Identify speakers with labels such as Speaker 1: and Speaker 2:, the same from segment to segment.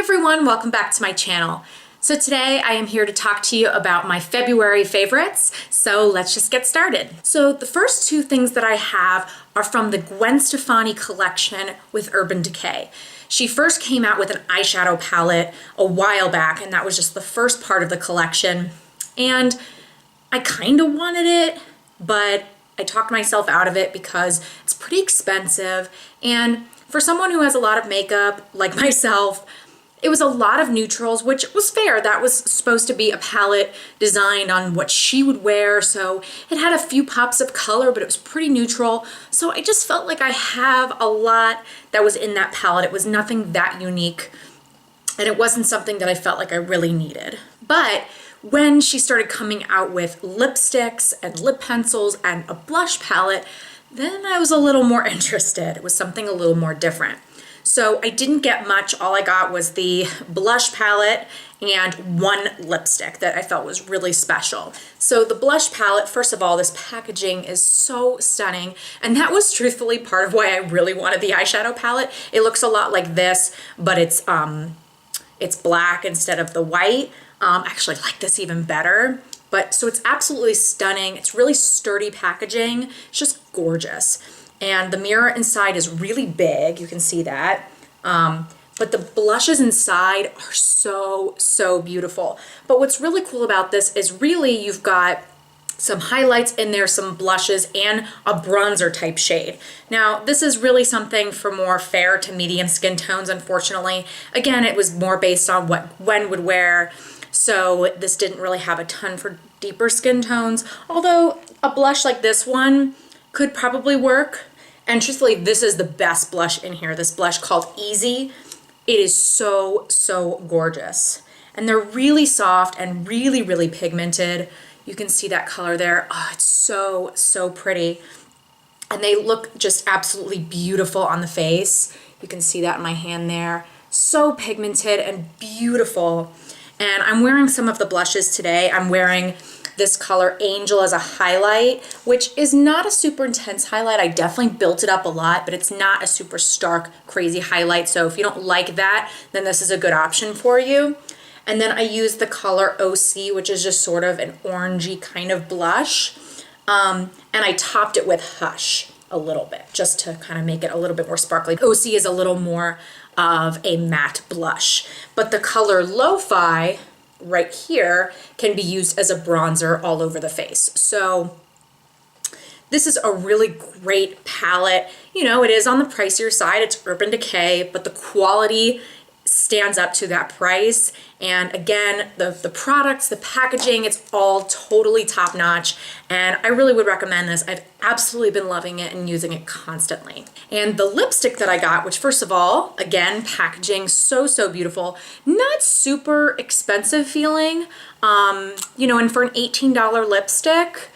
Speaker 1: everyone, welcome back to my channel. So today I am here to talk to you about my February favorites, so let's just get started. So the first two things that I have are from the Gwen Stefani collection with Urban Decay. She first came out with an eyeshadow palette a while back, and that was just the first part of the collection. And I kind of wanted it, but I talked myself out of it because it's pretty expensive. And for someone who has a lot of makeup, like myself, it was a lot of neutrals, which was fair. That was supposed to be a palette designed on what she would wear, so it had a few pops of color, but it was pretty neutral. So I just felt like I have a lot that was in that palette. It was nothing that unique, and it wasn't something that I felt like I really needed. But when she started coming out with lipsticks and lip pencils and a blush palette, then I was a little more interested. It was something a little more different. So I didn't get much. All I got was the blush palette and one lipstick that I felt was really special. So the blush palette, first of all, this packaging is so stunning. And that was truthfully part of why I really wanted the eyeshadow palette. It looks a lot like this, but it's black instead of the white. I actually like this even better. But so it's absolutely stunning. It's really sturdy packaging. It's just gorgeous. And the mirror inside is really big, you can see that. But the blushes inside are so beautiful. But what's really cool about this is really you've got some highlights in there, some blushes, and a bronzer type shade. Now, this is really something for more fair to medium skin tones, unfortunately. Again, it was more based on what Gwen would wear, so this didn't really have a ton for deeper skin tones, although a blush like this one could probably work. And truthfully, this is the best blush in here, this blush called Easy. It is so gorgeous. And they're really soft and really pigmented. You can see that color there. Oh, it's so pretty. And they look just absolutely beautiful on the face. You can see that in my hand there. So pigmented and beautiful. And I'm wearing some of the blushes today. I'm wearing this color Angel as a highlight, which is not a super intense highlight. I definitely built it up a lot, but it's not a super stark, crazy highlight. So if you don't like that, then this is a good option for you. And then I used the color OC, which is just sort of an orangey kind of blush. And I topped it with Hush a little bit, just to kind of make it a little bit more sparkly. OC is a little more of a matte blush, but the color Lo-Fi right here can be used as a bronzer all over the face. So this is a really great palette. You know, it is on the pricier side. It's Urban Decay, but the quality stands up to that price. And again, the products, the packaging, it's all totally top notch. And I really would recommend this. I've absolutely been loving it and using it constantly. And the lipstick that I got, which first of all, again, packaging so beautiful, not super expensive feeling, you know, and for an $18 lipstick,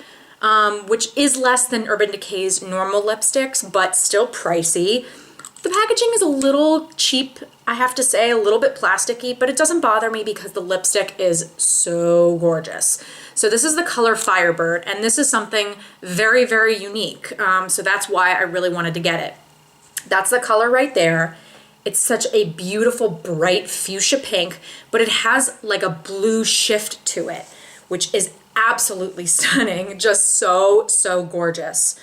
Speaker 1: which is less than Urban Decay's normal lipsticks, but still pricey. The packaging is a little cheap, I have to say, a little bit plasticky, but it doesn't bother me because the lipstick is so gorgeous. So this is the color Firebird, and this is something very unique. So that's why I really wanted to get it. That's the color right there. It's such a beautiful, bright fuchsia pink, but it has like a blue shift to it, which is absolutely stunning, just so gorgeous.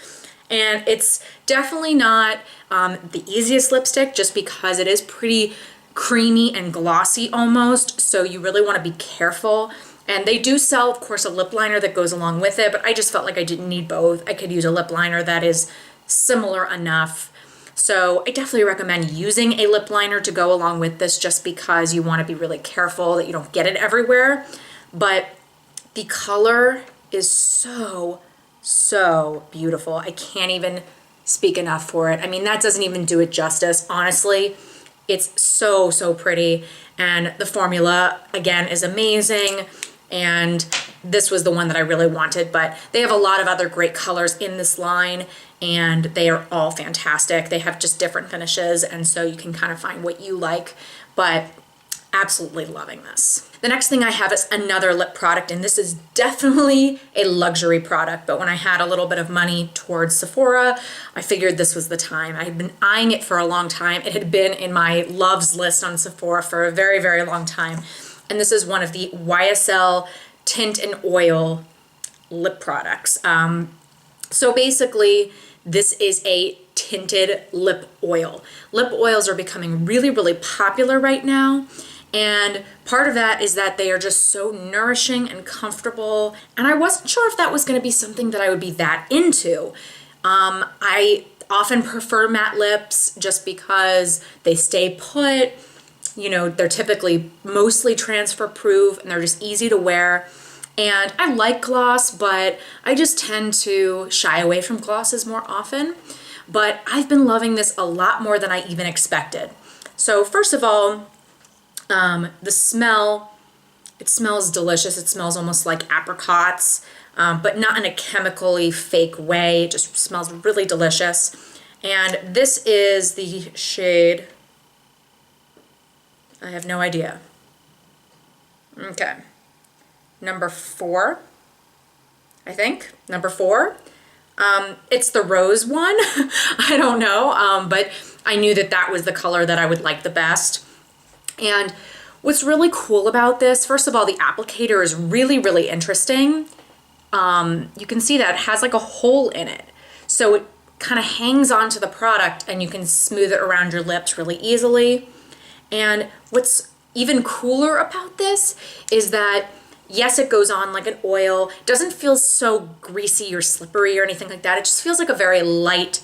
Speaker 1: And it's definitely not the easiest lipstick just because it is pretty creamy and glossy almost, so you really want to be careful. And they do sell, of course, a lip liner that goes along with it, but I just felt like I didn't need both. I could use a lip liner that is similar enough. So I definitely recommend using a lip liner to go along with this just because you want to be really careful that you don't get it everywhere. But the color is so beautiful. I can't even speak enough for it. I mean, that doesn't even do it justice. Honestly, it's so pretty. And the formula, again, is amazing. And this was the one that I really wanted, but they have a lot of other great colors in this line, and they are all fantastic. They have just different finishes, and so you can kind of find what you like. But absolutely loving this. The next thing I have is another lip product, and this is definitely a luxury product, but when I had a little bit of money towards Sephora, I figured this was the time. I had been eyeing it for a long time. It had been in my loves list on Sephora for a very, very long time. And this is one of the YSL Tint-in-oil lip products. So basically, this is a tinted lip oil. Lip oils are becoming really, really popular right now. And part of that is that they are just so nourishing and comfortable. And I wasn't sure if that was going to be something that I would be that into. I often prefer matte lips just because they stay put. You know, they're typically mostly transfer proof and they're just easy to wear. And I like gloss, but I just tend to shy away from glosses more often. But I've been loving this a lot more than I even expected. So first of all, the smell, it smells delicious. It smells almost like apricots, but not in a chemically fake way. It just smells really delicious. And this is the shade, I have no idea. Okay. Number 4, I think. Number 4. It's the rose one. I don't know, but I knew that that was the color that I would like the best. And what's really cool about this, first of all, the applicator is really, really interesting. You can see that it has like a hole in it. So it kind of hangs onto the product and you can smooth it around your lips really easily. And what's even cooler about this is that, yes, it goes on like an oil. It doesn't feel so greasy or slippery or anything like that. It just feels like a very light,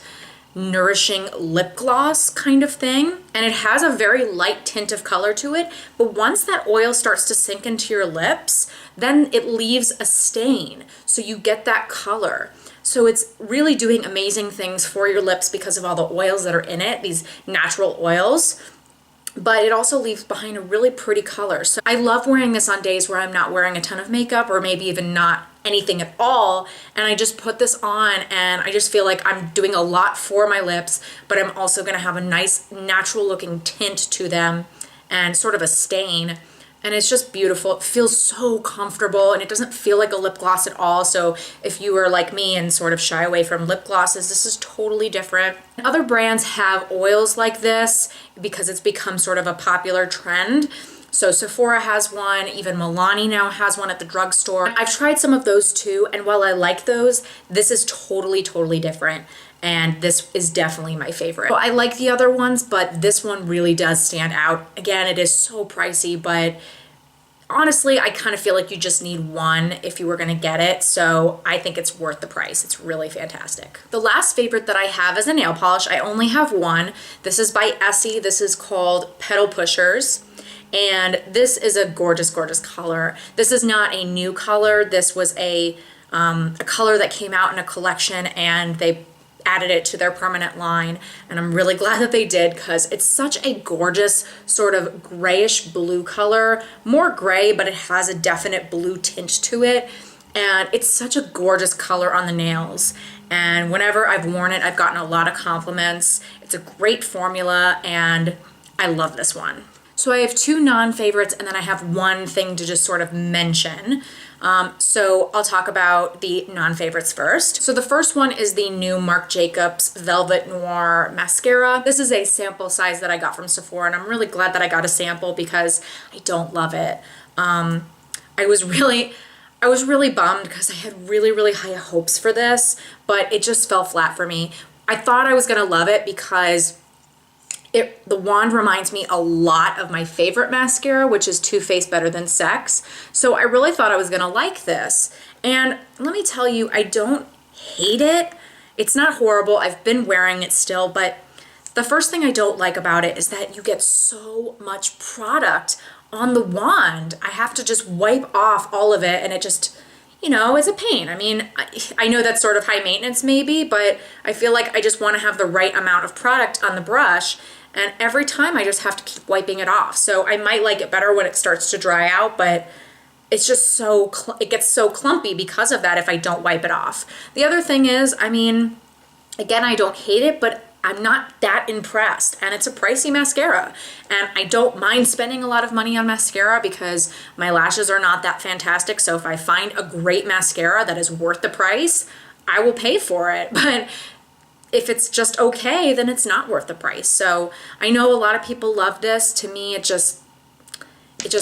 Speaker 1: nourishing lip gloss kind of thing. And it has a very light tint of color to it. But once that oil starts to sink into your lips, then it leaves a stain. So you get that color. So it's really doing amazing things for your lips because of all the oils that are in it, these natural oils. But it also leaves behind a really pretty color. So I love wearing this on days where I'm not wearing a ton of makeup or maybe even not anything at all. And I just put this on and I just feel like I'm doing a lot for my lips, but I'm also gonna have a nice natural looking tint to them and sort of a stain. And it's just beautiful. It feels so comfortable and it doesn't feel like a lip gloss at all. So if you were like me and sort of shy away from lip glosses, this is totally different. Other brands have oils like this because it's become sort of a popular trend. So Sephora has one, even Milani now has one at the drugstore. I've tried some of those too, and while I like those, this is totally, totally different. And this is definitely my favorite. So I like the other ones, but this one really does stand out. Again, it is so pricey, but honestly, I kind of feel like you just need one if you were gonna get it. So I think it's worth the price. It's really fantastic. The last favorite that I have is a nail polish. I only have one. This is by Essie. This is called Petal Pushers. And this is a gorgeous, gorgeous color. This is not a new color. This was a color that came out in a collection and they added it to their permanent line. And I'm really glad that they did because it's such a gorgeous sort of grayish blue color. More gray, but it has a definite blue tint to it. And it's such a gorgeous color on the nails. And whenever I've worn it, I've gotten a lot of compliments. It's a great formula and I love this one. So I have 2 non-favorites and then I have one thing to just sort of mention. So I'll talk about the non-favorites first. So the first one is the new Marc Jacobs Velvet Noir Mascara. This is a sample size that I got from Sephora and I'm really glad that I got a sample because I don't love it. I was really bummed because I had really, really high hopes for this, but it just fell flat for me. I thought I was gonna love it because the wand reminds me a lot of my favorite mascara, which is Too Faced Better Than Sex. So I really thought I was gonna like this. And let me tell you, I don't hate it. It's not horrible. I've been wearing it still, but the first thing I don't like about it is that you get so much product on the wand. I have to just wipe off all of it and it just, you know, is a pain. I mean, I know that's sort of high maintenance maybe, but I feel like I just wanna have the right amount of product on the brush. And every time I just have to keep wiping it off. So I might like it better when it starts to dry out, but it's just so, it gets so clumpy because of that if I don't wipe it off. The other thing is, I mean, again, I don't hate it, but I'm not that impressed, and it's a pricey mascara. And I don't mind spending a lot of money on mascara because my lashes are not that fantastic. So if I find a great mascara that is worth the price, I will pay for it. But if it's just okay, then it's not worth the price. So I know a lot of people love this. To me, it just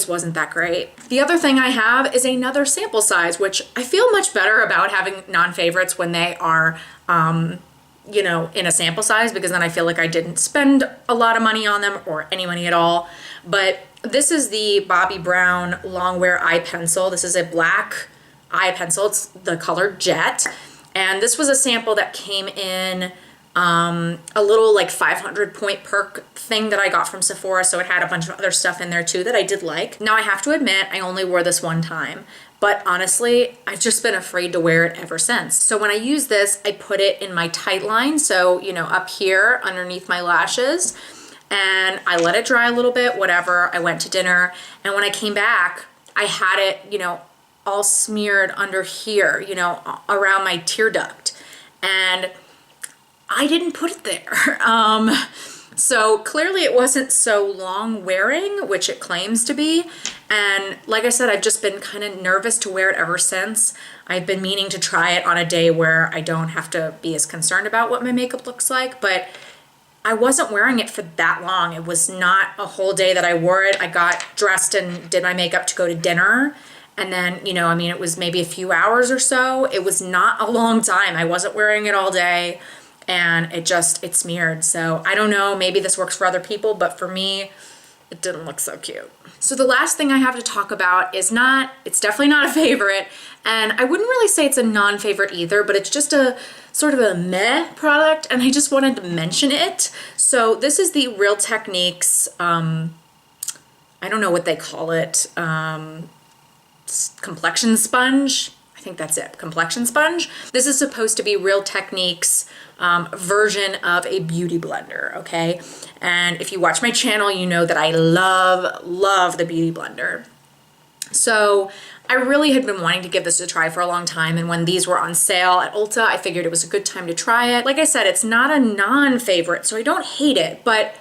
Speaker 1: wasn't that great. The other thing I have is another sample size, which I feel much better about having non-favorites when they are, you know, in a sample size, because then I feel like I didn't spend a lot of money on them or any money at all. But this is the Bobbi Brown Longwear Eye Pencil. This is a black eye pencil. It's the color Jet. And this was a sample that came in a little like 500 point perk thing that I got from Sephora. So it had a bunch of other stuff in there too that I did like. Now I have to admit, I only wore this one time, but honestly, I've just been afraid to wear it ever since. So when I use this, I put it in my tight line. So, you know, up here underneath my lashes, and I let it dry a little bit, whatever. I went to dinner, and when I came back, I had it, you know, all smeared under here, you know, around my tear duct. And I didn't put it there. So clearly it wasn't so long wearing, which it claims to be. And like I said, I've just been kind of nervous to wear it ever since. I've been meaning to try it on a day where I don't have to be as concerned about what my makeup looks like, but I wasn't wearing it for that long. It was not a whole day that I wore it. I got dressed and did my makeup to go to dinner. And then, you know, I mean, it was maybe a few hours or so. It was not a long time. I wasn't wearing it all day, and it smeared. So I don't know, maybe this works for other people, but for me, it didn't look so cute. So the last thing I have to talk about is it's definitely not a favorite, and I wouldn't really say it's a non-favorite either, but it's just a sort of a meh product, and I just wanted to mention it. So this is the Real Techniques, I don't know what they call it, complexion sponge. I think that's it, complexion sponge. This is supposed to be Real Techniques version of a beauty blender, okay? And if you watch my channel, you know that I love the beauty blender. So I really had been wanting to give this a try for a long time, and when these were on sale at Ulta, I figured it was a good time to try it. Like I said, it's not a non-favorite, so I don't hate it, but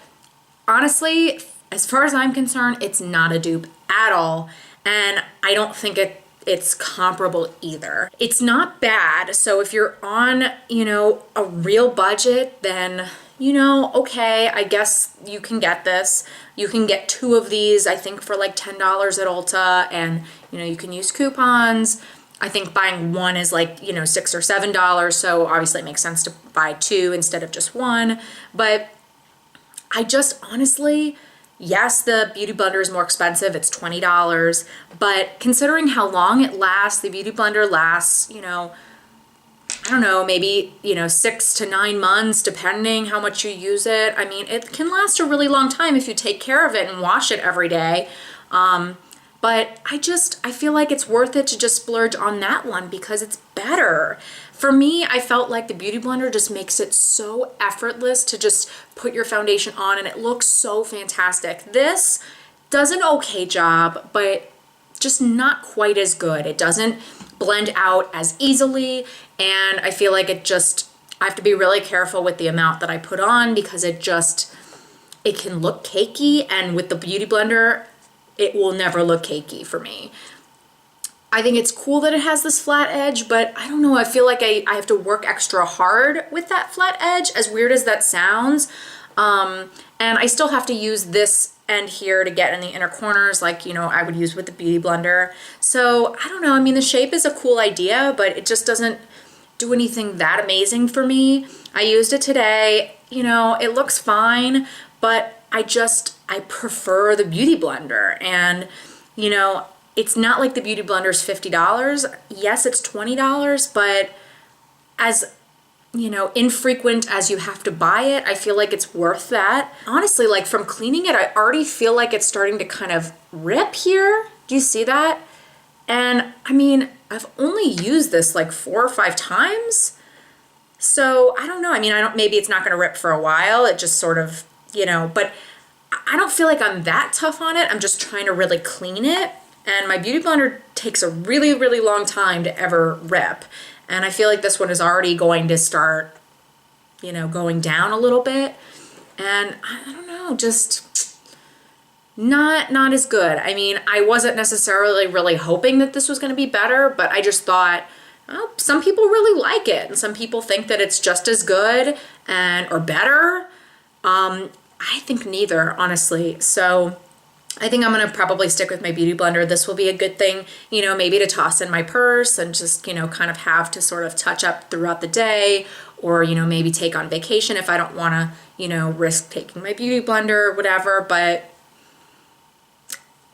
Speaker 1: honestly, as far as I'm concerned, it's not a dupe at all. And I don't think it's comparable either. It's not bad. So if you're on, you know, a real budget, then, you know, okay, I guess you can get this. You can get 2 of these, I think, for like $10 at Ulta, and, you know, you can use coupons. I think buying 1 is like, you know, $6 or $7. So obviously it makes sense to buy 2 instead of just 1. But I just honestly, yes, the beauty blender is more expensive, it's $20, but considering how long it lasts, the beauty blender lasts, you know, I don't know, maybe, you know, 6 to 9 months, depending how much you use it. I mean, it can last a really long time if you take care of it and wash it every day. But I feel like it's worth it to just splurge on that one because it's better. For me, I felt like the beauty blender just makes it so effortless to just put your foundation on, and it looks so fantastic. This does an okay job, but just not quite as good. It doesn't blend out as easily, and I feel like I have to be really careful with the amount that I put on because it can look cakey, and with the beauty blender, it will never look cakey for me. I think it's cool that it has this flat edge, but I don't know, I feel like I have to work extra hard with that flat edge, as weird as that sounds. And I still have to use this end here to get in the inner corners like, you know, I would use with the beauty blender. So I don't know, I mean, the shape is a cool idea, but it just doesn't do anything that amazing for me. I used it today, you know, it looks fine, but I prefer the beauty blender. And, you know, it's not like the beauty blender is $50. Yes, it's $20, but as, you know, infrequent as you have to buy it, I feel like it's worth that. Honestly, like from cleaning it, I already feel like it's starting to kind of rip here. Do you see that? And I mean, I've only used this like 4 or 5 times. So I don't know. I mean, maybe it's not going to rip for a while. It just sort of, you know, but I don't feel like I'm that tough on it. I'm just trying to really clean it. And my beauty blender takes a really, really long time to ever rip. And I feel like this one is already going to start you know, going down a little bit. And I don't know, just not as good. I mean, I wasn't necessarily really hoping that this was going to be better, but I just thought, oh, some people really like it, and some people think that it's just as good and or better. I think neither, honestly. So I think I'm gonna probably stick with my beauty blender. This will be a good thing, you know, maybe to toss in my purse and just, you know, kind of have to sort of touch up throughout the day, or, you know, maybe take on vacation if I don't wanna, you know, risk taking my beauty blender or whatever. But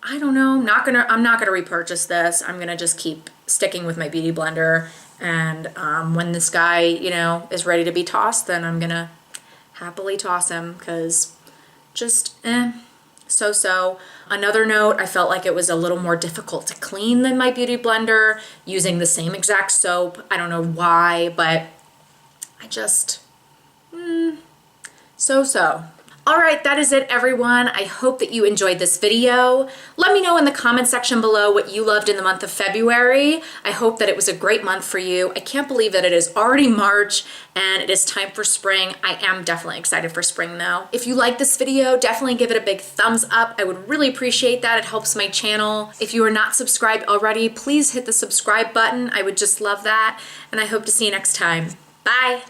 Speaker 1: I don't know, I'm not gonna repurchase this. I'm gonna just keep sticking with my beauty blender. And when this guy, you know, is ready to be tossed, then I'm gonna happily toss him, because just so. Another note, I felt like it was a little more difficult to clean than my beauty blender using the same exact soap. I don't know why, but I just so. All right, that is it, everyone. I hope that you enjoyed this video. Let me know in the comment section below what you loved in the month of February. I hope that it was a great month for you. I can't believe that it is already March and it is time for spring. I am definitely excited for spring though. If you like this video, definitely give it a big thumbs up. I would really appreciate that. It helps my channel. If you are not subscribed already, please hit the subscribe button. I would just love that. And I hope to see you next time. Bye.